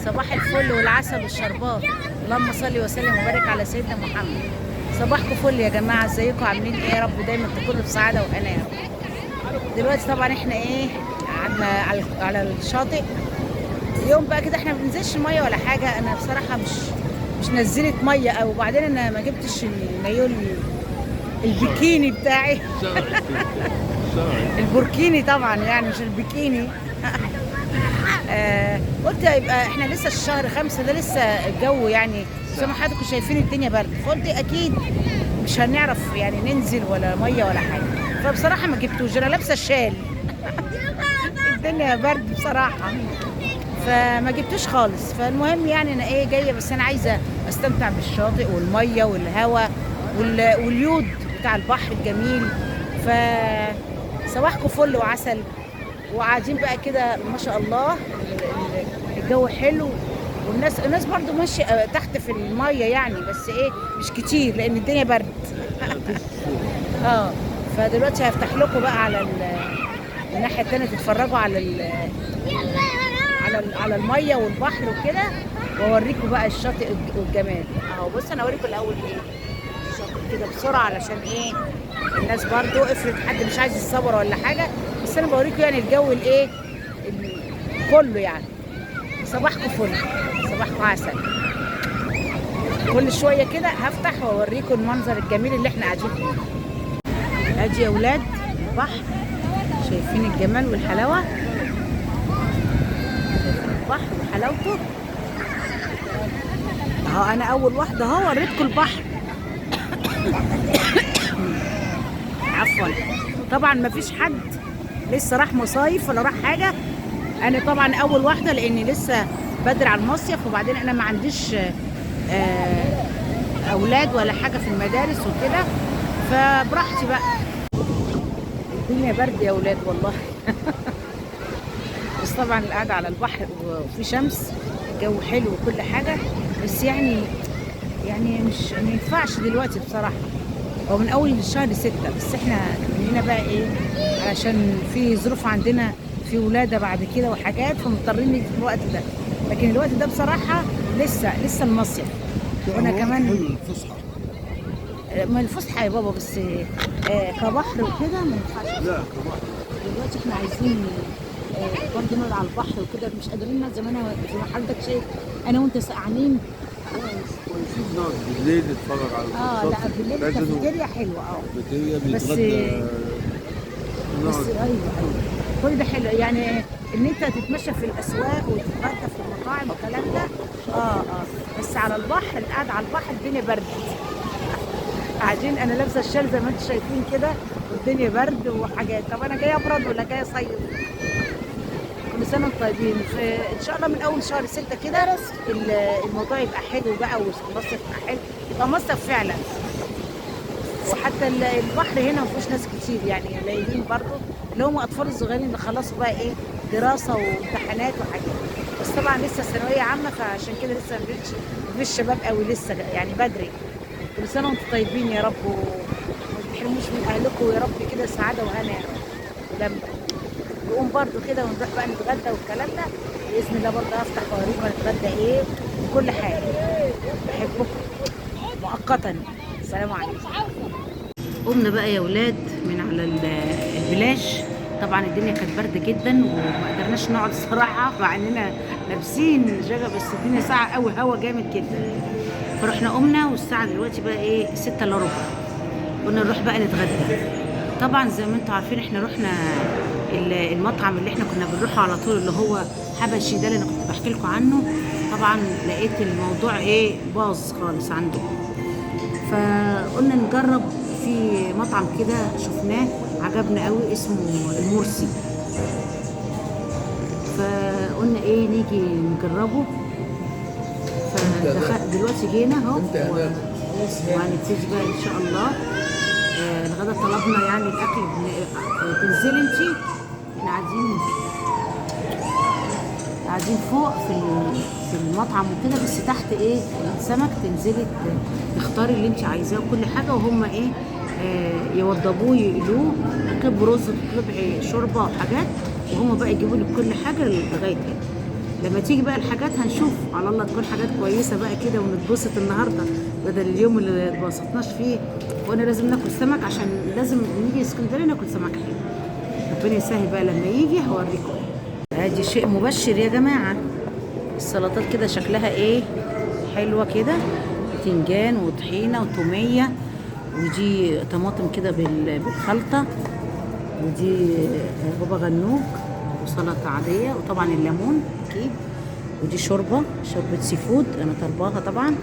صباح الفل والعسل والشربات. اللهم صل وسلم وبارك على سيدنا محمد. صباحكم فل يا جماعه، ازيكم عاملين ايه؟ يا رب دايما تكونوا في سعاده وهنا يا رب. دلوقتي طبعا احنا ايه، قعدنا على الشاطئ. اليوم بقى كده احنا ما بننزلش الميه ولا حاجه. انا بصراحه مش نزلت ميه قوي، وبعدين انا ما جبتش المايو البيكيني بتاعي. البوركيني طبعا، يعني مش البيكيني. قلت يبقى احنا لسه الشهر 5 ده، لسه الجو يعني زي ما حضراتكم شايفين الدنيا برد، فقلت اكيد مش هنعرف يعني ننزل ولا ميه ولا حاجه. فبصراحه ما جبتوش، انا لابسه الشال. الدنيا برد بصراحه، فما جبتوش خالص. فالمهم يعني انا ايه جايه، بس انا عايزه استمتع بالشاطئ والميه والهواء واليود بتاع البحر الجميل. فصباحكم فل وعسل، وقاعدين بقى كده ما شاء الله. الجو حلو، الناس برضو ماشيه تحت في الميه يعني، بس ايه مش كتير لان الدنيا برد. اه فدلوقتي هفتح لكم بقى على الناحيه الثانيه، تتفرجوا على الميه والبحر وكده، واوريكم بقى الشاطئ والجمال. اهو بص، انا اوريكم الاول ايه الشاطئ كده بسرعه، علشان ايه الناس برضو افرض حد مش عايز يتصور ولا حاجه، بس انا بوريكم يعني الجو الايه كله يعني. صباحكم فل، صباحكم عسل. كل شويه كده هفتح واوريكم المنظر الجميل اللي احنا قاعدين فيه. ادي يا اولاد البحر، شايفين الجمال والحلاوه، البحر وحلاوته. اهو انا اول واحده اهو وريتكم البحر. عفوا، طبعا ما فيش حد لسه راح مصايف ولا راح حاجه. انا طبعا اول واحده لاني لسه بدري على المصيف، وبعدين انا ما عنديش اولاد ولا حاجه في المدارس وكده، فبراحتي بقى. الدنيا برد يا اولاد والله. بس طبعا القعده على البحر وفي شمس، الجو حلو وكل حاجه، بس يعني مش ما ينفعش دلوقتي بصراحه. هو من اول شهر 6، بس احنا مننا بقى ايه، علشان في ظروف عندنا في ولاده بعد كده وحاجات، فمضطرين نيجي في الوقت ده. لكن الوقت ده بصراحه لسه المصيف، وانا كمان الفسحه. ما الفسحه يا بابا، بس كبحر وكده ما ينفعش. لا كبحر. دلوقتي احنا عايزين برضه نقعد على البحر وكده، مش قادرين نقعد زي ما حضرتك شايف انا وانت سقعانين. كويسين نقعد بالليل نتفرج على لا بالليل الكافيتيريا حلوه. الكافيتيريا بس بنتغدى. ايوه كل ده حلو يعني، ان انت تتمشى في الاسواق وتتغدى في المطاعم والكلام ده. بس على البحر، القعده على البحر الدنيا برد. قاعدين انا لابسه الشال زي ما انتم شايفين كده، والدنيا برد وحاجات. طب انا جايه ابرد ولا جايه صيف؟ كل سنه وانتم طيبين. ان شاء الله من اول شهر 6 كده الموضوع يبقى حلو بقى، والمصيف يبقى حلو، يبقى مصيف فعلا. وحتى البحر هنا ما فيهوش ناس كتير يعني، قليلين برضه، اللي هم اطفال الصغيرين اللي خلصوا بقى ايه دراسه وامتحانات وحاجات. بس طبعا لسه ثانويه عامه، فعشان كده لسه ما فيش شباب قوي لسه يعني، بدري. كل سنه وانتم طيبين يا رب، وما تحرموش من اهلكم يا رب كده سعاده وهنا يا رب. ولما نقوم برضه كده ونروح بقى نتغدى والكلام ده باذن الله، برضه هفتح واوريكم هنتغدى ايه وكل حاجه. بحبكم مؤقتا، السلام عليكم. قمنا بقى يا ولاد من على البلاج. طبعا الدنيا كانت برد جدا وما قدرناش نقعد الصراحه، مع اننا لابسين جاكيت، بس الدنيا ساقعه قوي، هوا جامد جدا. فرحنا قمنا، والساعه دلوقتي بقى ايه 6 الا ربع، قلنا نروح بقى نتغدى. طبعا زي ما انتم عارفين احنا رحنا المطعم اللي احنا كنا بنروحه على طول، اللي هو حبشي ده اللي انا كنت بحكي لكم عنه. طبعا لقيت الموضوع ايه باظ خالص عنده، فقلنا نجرب في مطعم كده شفناه عجبنا قوي اسمه المرسي، فقلنا ايه نيجي نجربه. دلوقتي جينا اهو، وهنبتدي بقى ان شاء الله. الغدا طلبنا يعني الاكل. تنزلي انتي، احنا قاعدين فوق في المطعم وكده، بس تحت ايه سمك، تنزلي تختاري اللي انت عايزاه وكل حاجه، وهم ايه يوضبوه يقلوه، تطلبي رز، تطلبي شوربه وحاجات، وهم بقى يجيبوا لك كل حاجه لغايه هنا. لما تيجي بقى الحاجات هنشوف على الله تكون حاجات كويسه بقى كده ونتبسط النهارده بدل اليوم اللي اتبسطناش فيه. وانا لازم ناكل سمك عشان لازم نيجي اسكندريه ناكل سمك حلو. ربنا يسهل بقى لما يجي هوريكم. ادي شيء مبشر يا جماعه. السلطات كده شكلها ايه حلوه كده، باذنجان وطحينه وتوميه، ودي طماطم كده بالخلطه، ودي بابا غنوج وسلطه عاديه، وطبعا الليمون اكيد، ودي شوربه سي فود انا طالباها طبعا.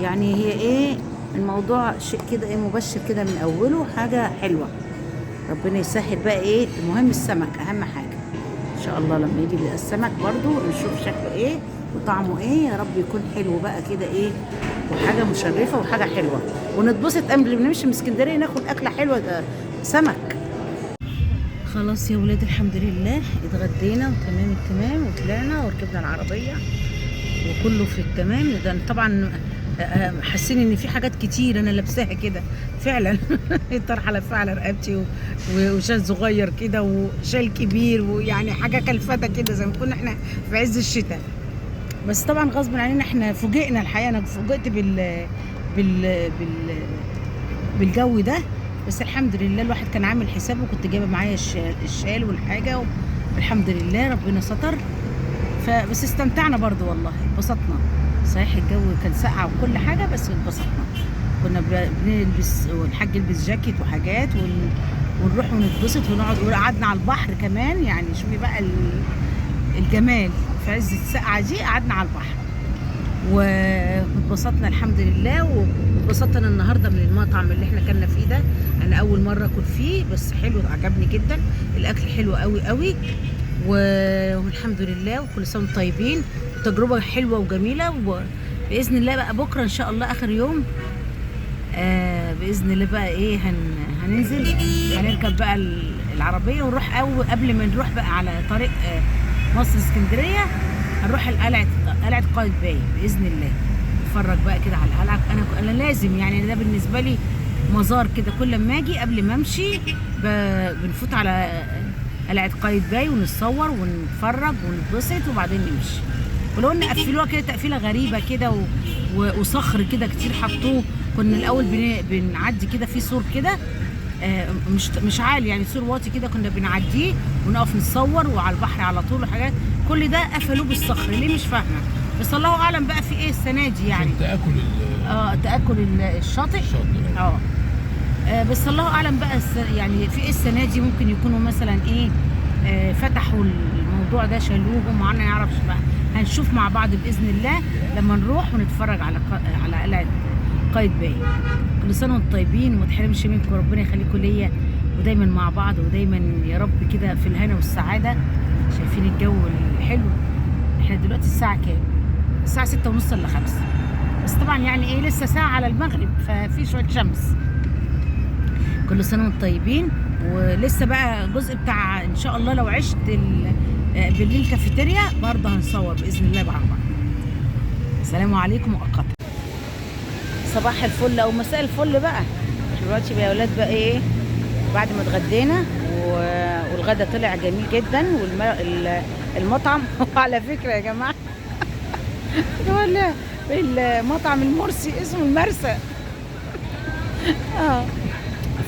يعني هي ايه الموضوع شيء كده ايه مبشر كده من اوله، حاجه حلوه. ربنا يسهل بقى ايه. المهم السمك اهم حاجه ان شاء الله. لما يجي بقى السمك برضو نشوف شكله ايه وطعمه ايه، يا رب يكون حلو بقى كده ايه، وحاجه مشرفه وحاجه حلوه، ونتبسط قبل ما نمشي من اسكندريه ناخد اكله حلوه ده سمك. خلاص يا ولاد الحمد لله اتغدينا وتمام التمام، وطلعنا وركبنا العربيه وكله في التمام. ده طبعا حاسين ان في حاجات كتير انا لابساها كده فعلا. الطرحه لفه على رقبتي وشال صغير كده وشال كبير، ويعني حاجه كلفته كده زي ما كنا احنا في عز الشتاء. بس طبعا غصب عننا احنا فوجئنا الحقيقه. انا فوجئت بال بالجو ده، بس الحمد لله الواحد كان عامل حسابه. كنت جايبه معايا الشال والحاجه، والحمد لله ربنا ستر. فبس استمتعنا برضو والله، اتبسطنا. صحيح الجو كان ساقع وكل حاجه بس اتبسطنا. كنا بنلبس والحاج يلبس جاكيت وحاجات ونروح ونتبسط ونقعد، وقعدنا على البحر كمان. يعني شوفي بقى الجمال في عز السقعه دي، قعدنا على البحر واتبسطنا الحمد لله. واتبسطنا النهارده من المطعم اللي احنا كنا فيه ده. انا اول مره اكل فيه بس حلو، عجبني جدا الاكل، حلو قوي قوي. والحمد لله وكل سنه وانتم طيبين. تجربه حلوه وجميله، وباذن الله بقى بكره ان شاء الله اخر يوم باذن الله بقى ايه هننزل، هنركب بقى العربيه ونروح. او قبل ما نروح بقى على طريق مصر اسكندريه هنروح قلعه قايتباي باذن الله، نتفرج بقى كده على القلعه. انا لازم يعني ده بالنسبه لي مزار كده، كل ما اجي قبل ما امشي بنفوت على قلعه قايتباي ونتصور ونتفرج ونتبسط وبعدين نمشي. ولو ان قفلوها كده تقفيله غريبه كده وصخر كده كتير حطوه. كنا الاول بنعدي كده في سور كده مش عالي، يعني سور واطي كده، كنا بنعديه ونقف نتصور وعلى البحر على طول وحاجات. كل ده قفلوه بالصخر ليه مش فاهمه، بس الله اعلم بقى في ايه السنه دي يعني. تاكل الشاطئ. بس الله اعلم بقى يعني في ايه السنه دي. ممكن يكونوا مثلا ايه فتحوا الموضوع ده شالوه، ما نعرفش بقى. هنشوف مع بعض باذن الله لما نروح ونتفرج على قلعه قايتباي. كل سنه وانتم طيبين وما تحرمش منكم، ربنا يخليكم ليا ودايما مع بعض، ودايما يا رب كده في الهنا والسعاده. شايفين الجو الحلو. احنا دلوقتي الساعه كام؟ الساعه 6:30 إلا 5، بس طبعا يعني ايه لسه ساعه على المغرب ففي شويه شمس. كل سنه وانتم طيبين. ولسه بقى جزء بتاع ان شاء الله لو عشت بالليل كافيتيريا برضه هنصور باذن الله مع بعض. السلام عليكم مؤقتا. صباح الفل او مساء الفل بقى. دلوقتي بقى يا اولاد بقى ايه بعد ما اتغدينا والغدا طلع جميل جدا والمطعم على فكره يا جماعه المطعم المرسي اسمه المرسى.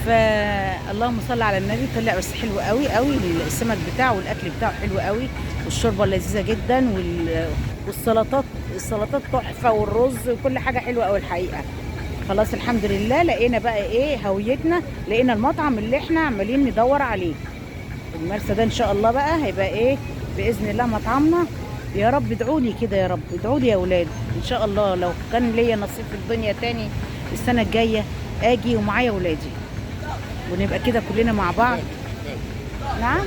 فاللهم صل على النبي. طلع بس حلو قوي قوي السمك بتاعه والاكل بتاعه حلو قوي، والشوربه لذيذه جدا، السلطات تحفه، والرز وكل حاجه حلوه قوي الحقيقه. خلاص الحمد لله لقينا بقى ايه هويتنا، لقينا المطعم اللي احنا عمالين ندور عليه. المرسى ده ان شاء الله بقى هيبقى ايه باذن الله مطعمنا. يا رب ادعوا لي كده، يا رب ادعوا لي يا اولاد ان شاء الله. لو كان ليا نصيب في الدنيا تاني السنه الجايه اجي ومعايا اولادي ونبقى كده كلنا مع بعض. نعم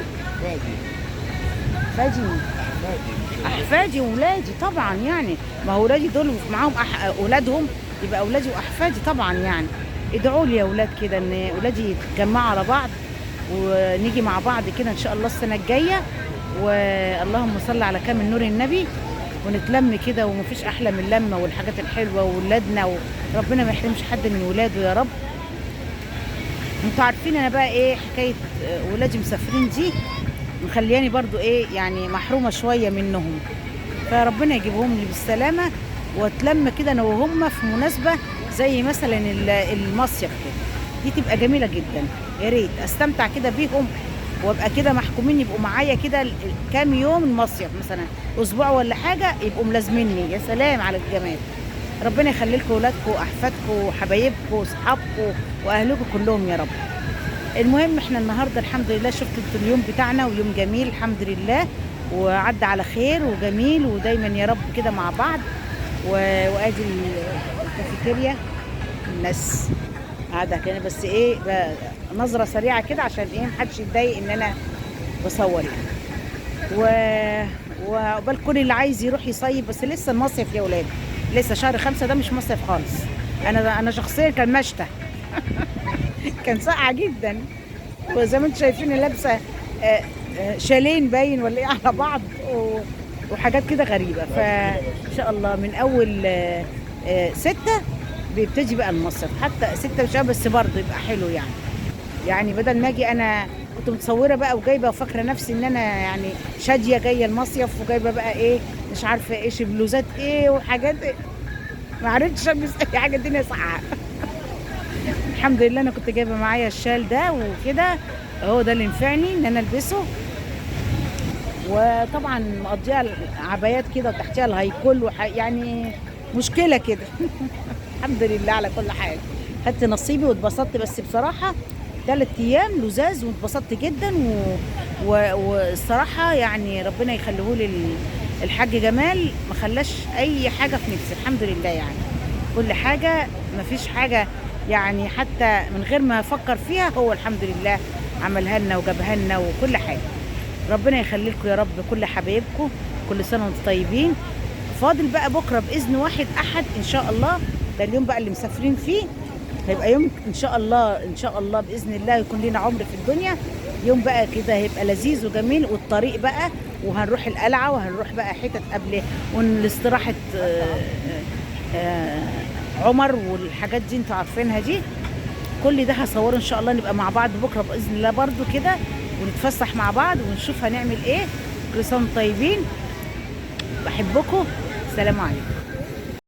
احفادي واولادي طبعا، يعني ما هو اولادي دول معاهم اولادهم، يبقى اولادي واحفادي طبعا. يعني ادعوا لي يا اولاد كده ان اولادي يتجمعوا على بعض ونيجي مع بعض كده ان شاء الله السنه الجايه. واللهم صل على كامل نور النبي، ونتلم كده. ومفيش احلى من اللمه والحاجات الحلوه واولادنا، وربنا ما يحرمش حد من ولاده يا رب. انتوا عارفين انا بقى ايه حكايه ولادي مسافرين دي مخلياني برضو ايه يعني محرومه شويه منهم. فربنا يجيبهم لي بالسلامه، واتلم كده انا وهم في مناسبه زي مثلا المصيف كده. دي تبقى جميله جدا. يا ريت استمتع كده بيهم، وابقى كده محكومين يبقوا معايا كده كام يوم المصيف، مثلا اسبوع ولا حاجه، يبقوا ملازميني. يا سلام على الجمال. ربنا يخلي لكم اولادكم واحفادكم وحبايبكم واصحابكم واهلكم كلهم يا رب. المهم احنا النهارده الحمد لله شفتوا اليوم بتاعنا، ويوم جميل الحمد لله، وعدى على خير وجميل، ودايما يا رب كده مع بعض. وادي الكافيتيريا، الناس قاعده هنا، بس ايه نظره سريعه كده عشان ايه محدش يتضايق ان انا بصور يعني. وقبل كل اللي عايز يروح يصيف، بس لسه المصيف يا ولاد، لسه شهر 5 ده مش مصيف خالص. انا شخصيا كان مشتى كان ساقعه جدا، وزي ما انتم شايفين لابسه شالين باين ولا ايه على بعض، وحاجات كده غريبه. فان شاء الله من اول 6 بيبتدي بقى المصيف، حتى 6 مش بس برضه يبقى حلو يعني. يعني بدل ما اجي انا كنت متصوره بقى وجايبه وفاكره نفسي ان انا يعني شاديه جايه المصيف، وجايبه بقى ايه مش عارفه ايه بلوزات ايه وحاجات إيه. ما عرفتش البس اي حاجه، الدنيا ساقعه الحمد لله. انا كنت جايبه معايا الشال ده وكده، هو ده اللي نفعني ان انا البسه. وطبعا مقضيها عبايات كده وتحتيها الهيكل يعني مشكله كده الحمد لله على كل حاجه. خدت نصيبي واتبسطت، بس بصراحه 3 ايام لزاز واتبسطت جدا. والصراحه يعني ربنا يخليه لي الحاج جمال، ما خلاش اي حاجه في نفسي الحمد لله. يعني كل حاجه ما فيش حاجه يعني حتى من غير ما افكر فيها، هو الحمد لله عملها لنا وجابها لنا وكل حاجه. ربنا يخلي لكم يا رب كل حبايبكم، كل سنه وانتم طيبين. فاضل بقى بكره باذن واحد احد ان شاء الله، ده اليوم بقى اللي مسافرين فيه، هيبقى يوم ان شاء الله ان شاء الله باذن الله يكون لنا عمر في الدنيا. يوم بقى كده هيبقى لذيذ وجميل، والطريق بقى وهنروح القلعه وهنروح بقى حتت قبل والاستراحه عمر والحاجات دي انتوا عارفينها دي. كل ده هصوره ان شاء الله، نبقى مع بعض بكره باذن الله برضو كده، ونتفسح مع بعض ونشوف هنعمل ايه. كل سنه وانتم طيبين، بحبكم، سلام عليكم.